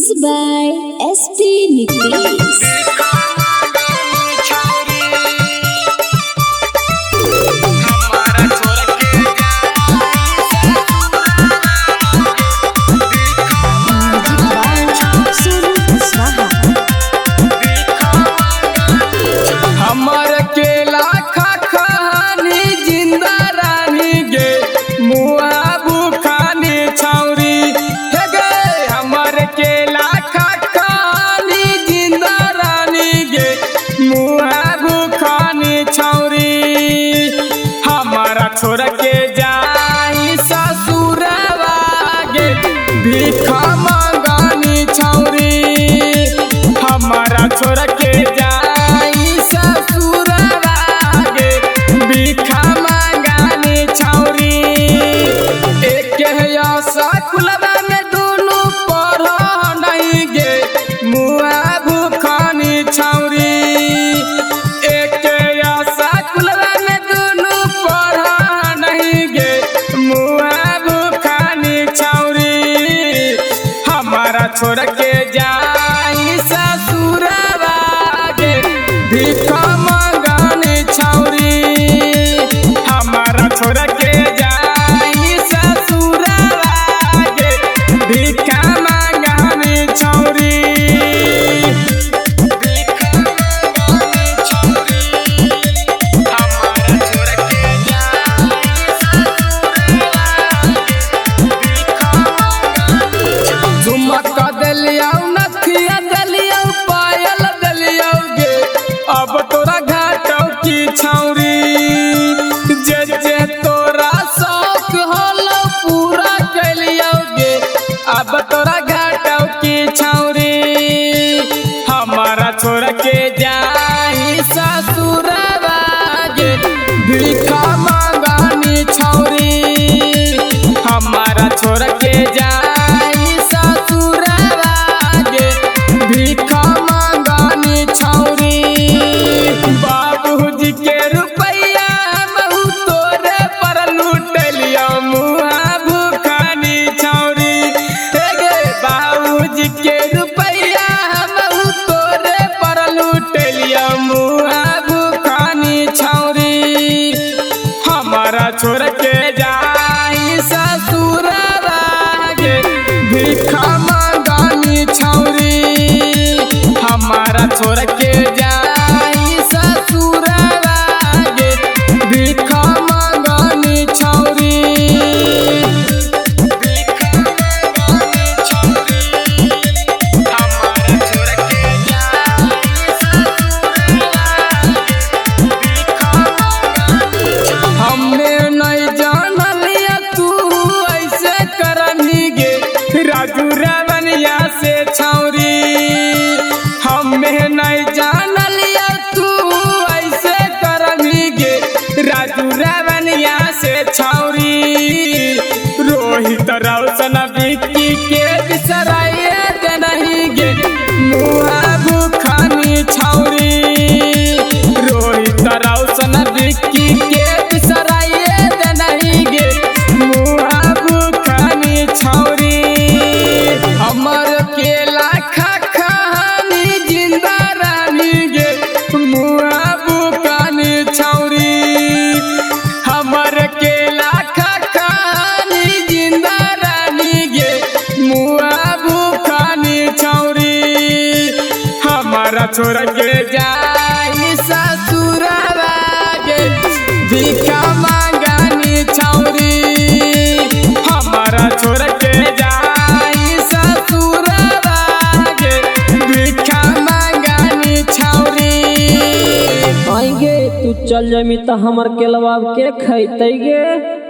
Mixed by SP Nitish. छोड़ के जाई ससुरवा गे भिखा मंगानी छौरी। हमारा छोड़ के जाई ससुरवा गे भिखा मंगानी छौरी। एक आशा कुलवा में दोनों पढ़ नहीं गे मुआ भूखानी छौरी। छोड़ के जाई ससुरवा गे भिखा मंगानी छौरी। हमारा छोड़ के जाई ससुरवा गे भिखा मंगानी छौरी। अब तोरा घाटौ की छौरी जे जे तोरा शौक होलो पूरा कैलियो गे। अब तोरा घाटौ की छौरी। हमारा छोड़ के जाई ससुरवा गे भिखा मंगानी छौरी। हमारा छोड़ के जाई ससुरवा गे भिखा मंगानी छौरी। बाबूजी के रुपया महू तोरे पर लूटलियो मुआ भूखानी छौरी। गे बाबूजी के रुपया महू तोरे पर लूटलियो मुआ भूखानी छौरी। हमारा छोड़ के जाई ससुरवा गे भिखा मंगानी छौरी। हमारा छोड़ के जाई ससुरवा गे भिखा मंगानी छौरी। हमारा छोड़ के जाई ससुरवा गे भिखा मंगानी छौरी। हमने नहीं जानलिया तू ऐसे करनी गे राजू रवनिया से छौरी। हमें नहीं जानलिया तू ऐसे करनी गे राजू रवनिया से छौरी। रोहित रौशन विक्की के बिसराइए दे नहीं गे मुआ भूखानी छौरी। रोहित रौशन विक्की के बिसराइए दे नहीं गे मुआ भूखानी छौरी। हमर केला खा खानी जिंदा रानी गे मुआ भूखानी छौरी। हमर केला खा खानी जिंदा रानी गे मुआ भूखानी छौरी। हमारा छोड़ के जाई ससुरवा गे भिखा मंगानी छौरी। हमारा छोड़ के जाई ससुरवा गे भिखा मंगानी छौरी। आएंगे तू चल जमी त हमर केलवा के खैते गे।